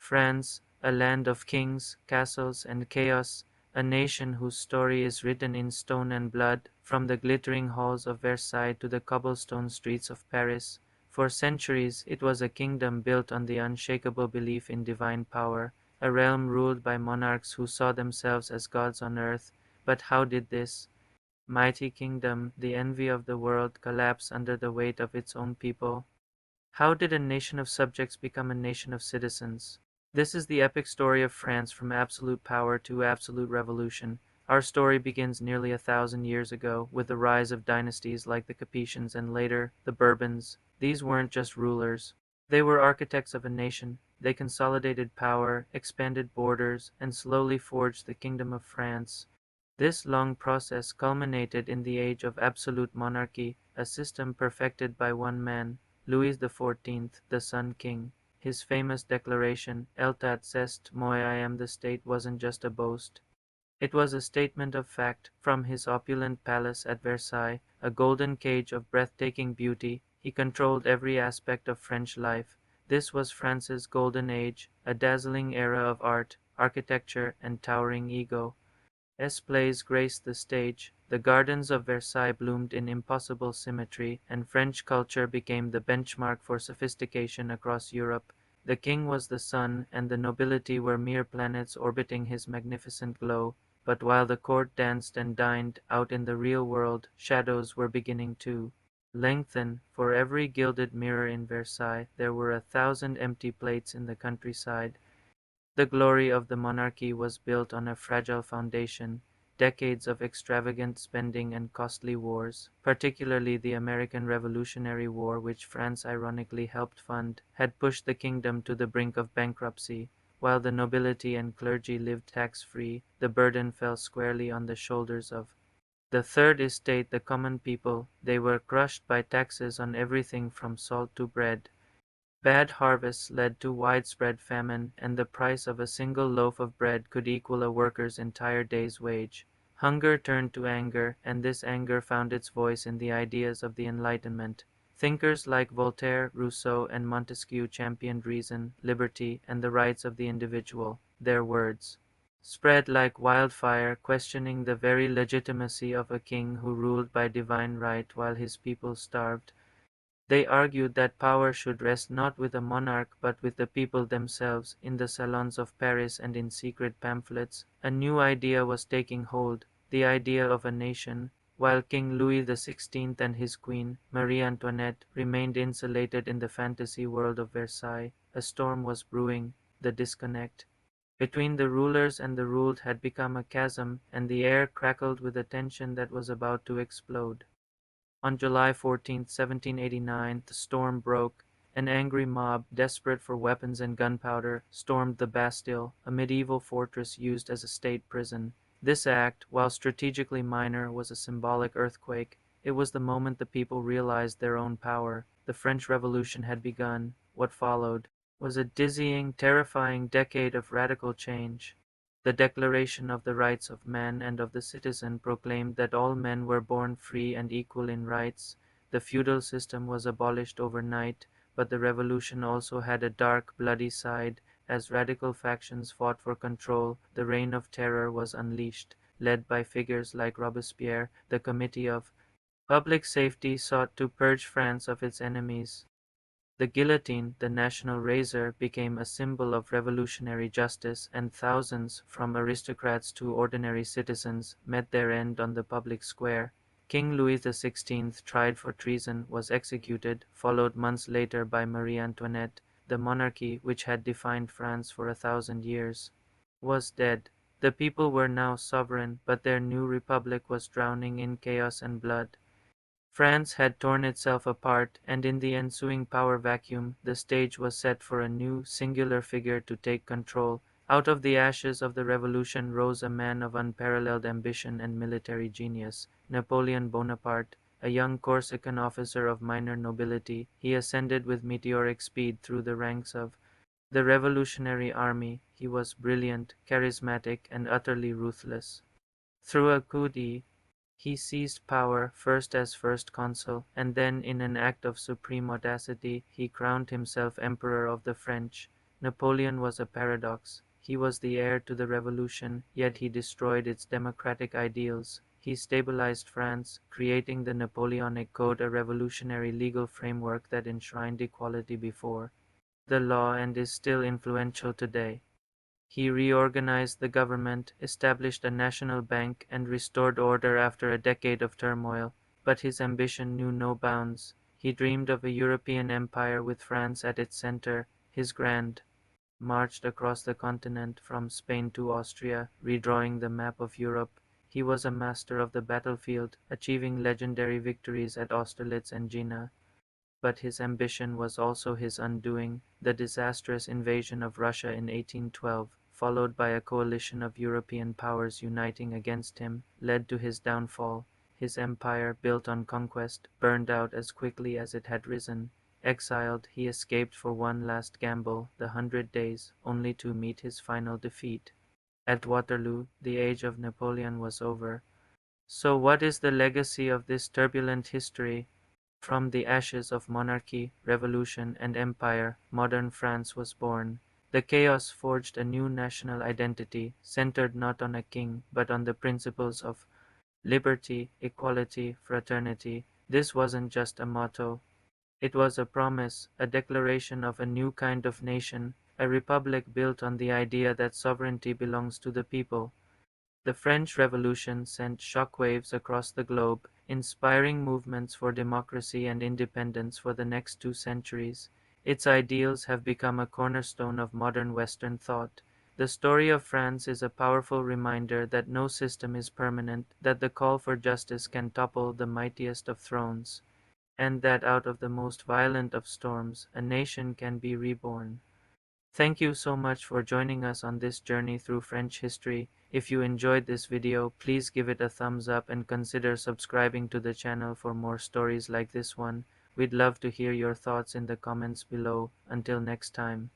France, a land of kings, castles, and chaos, a nation whose story is written in stone and blood, from the glittering halls of Versailles to the cobblestone streets of Paris. For centuries it was a kingdom built on the unshakable belief in divine power, a realm ruled by monarchs who saw themselves as gods on earth. But how did this mighty kingdom, the envy of the world, collapse under the weight of its own people? How did a nation of subjects become a nation of citizens? This is the epic story of France from absolute power to absolute revolution. Our story begins nearly 1,000 years ago with the rise of dynasties like the Capetians and later the Bourbons. These weren't just rulers. They were architects of a nation. They consolidated power, expanded borders, and slowly forged the Kingdom of France. This long process culminated in the age of absolute monarchy, a system perfected by one man, Louis XIV, the Sun King. His famous declaration, "État c'est moi, I am the state," wasn't just a boast. It was a statement of fact. From his opulent palace at Versailles, a golden cage of breathtaking beauty, he controlled every aspect of French life. This was France's golden age, a dazzling era of art, architecture, and towering ego. As plays graced the stage, the gardens of Versailles bloomed in impossible symmetry, and French culture became the benchmark for sophistication across Europe. The king was the sun, and the nobility were mere planets orbiting his magnificent glow. But while the court danced and dined, out in the real world, shadows were beginning to lengthen. For every gilded mirror in Versailles, there were 1,000 empty plates in the countryside. The glory of the monarchy was built on a fragile foundation. Decades of extravagant spending and costly wars, particularly the American Revolutionary War, which France ironically helped fund, had pushed the kingdom to the brink of bankruptcy. While the nobility and clergy lived tax-free, the burden fell squarely on the shoulders of the Third Estate, the common people. They were crushed by taxes on everything from salt to bread. Bad harvests led to widespread famine, and the price of a single loaf of bread could equal a worker's entire day's wage. Hunger turned to anger, and this anger found its voice in the ideas of the Enlightenment. Thinkers like Voltaire, Rousseau, and Montesquieu championed reason, liberty, and the rights of the individual. Their words spread like wildfire, questioning the very legitimacy of a king who ruled by divine right while his people starved. They argued that power should rest not with a monarch but with the people themselves. In the salons of Paris and in secret pamphlets, a new idea was taking hold, the idea of a nation. While King Louis XVI and his queen, Marie Antoinette, remained insulated in the fantasy world of Versailles, a storm was brewing. The disconnect between the rulers and the ruled had become a chasm, and the air crackled with a tension that was about to explode. On July 14, 1789, the storm broke. An angry mob, desperate for weapons and gunpowder, stormed the Bastille, a medieval fortress used as a state prison. This act, while strategically minor, was a symbolic earthquake. It was the moment the people realized their own power. The French Revolution had begun. What followed was a dizzying, terrifying decade of radical change. The Declaration of the Rights of Man and of the Citizen proclaimed that all men were born free and equal in rights. The feudal system was abolished overnight, but the revolution also had a dark, bloody side. As radical factions fought for control, the reign of terror was unleashed. Led by figures like Robespierre, the Committee of Public Safety sought to purge France of its enemies. The guillotine, the national razor, became a symbol of revolutionary justice, and thousands, from aristocrats to ordinary citizens, met their end on the public square. King Louis XVI, tried for treason, was executed, followed months later by Marie Antoinette. The monarchy, which had defined France for 1,000 years, was dead. The people were now sovereign, but their new republic was drowning in chaos and blood. France had torn itself apart, and in the ensuing power vacuum, the stage was set for a new, singular figure to take control. Out of the ashes of the revolution rose a man of unparalleled ambition and military genius, Napoleon Bonaparte. A young Corsican officer of minor nobility, he ascended with meteoric speed through the ranks of the revolutionary army. He was brilliant, charismatic, and utterly ruthless. Through a coup d'etat, he seized power, first as First Consul, and then, in an act of supreme audacity, he crowned himself Emperor of the French. Napoleon was a paradox. He was the heir to the revolution, yet he destroyed its democratic ideals. He stabilized France, creating the Napoleonic Code, a revolutionary legal framework that enshrined equality before the law and is still influential today. He reorganized the government, established a national bank, and restored order after a decade of turmoil. But his ambition knew no bounds. He dreamed of a European empire with France at its center. His grand marched across the continent, from Spain to Austria, redrawing the map of Europe. He was a master of the battlefield, achieving legendary victories at Austerlitz and Jena. But his ambition was also his undoing. The disastrous invasion of Russia in 1812, followed by a coalition of European powers uniting against him, led to his downfall. His empire, built on conquest, burned out as quickly as it had risen. Exiled, he escaped for one last gamble, the 100 Days, only to meet his final defeat. At Waterloo, the age of Napoleon was over. So what is the legacy of this turbulent history? From the ashes of monarchy, revolution, and empire, modern France was born. The chaos forged a new national identity, centered not on a king, but on the principles of liberty, equality, fraternity. This wasn't just a motto. It was a promise, a declaration of a new kind of nation, a republic built on the idea that sovereignty belongs to the people. The French Revolution sent shockwaves across the globe, inspiring movements for democracy and independence for the next 2 centuries. Its ideals have become a cornerstone of modern Western thought. The story of France is a powerful reminder that no system is permanent, that the call for justice can topple the mightiest of thrones, and that out of the most violent of storms, a nation can be reborn. Thank you so much for joining us on this journey through French history. If you enjoyed this video, please give it a thumbs up and consider subscribing to the channel for more stories like this one. We'd love to hear your thoughts in the comments below. Until next time.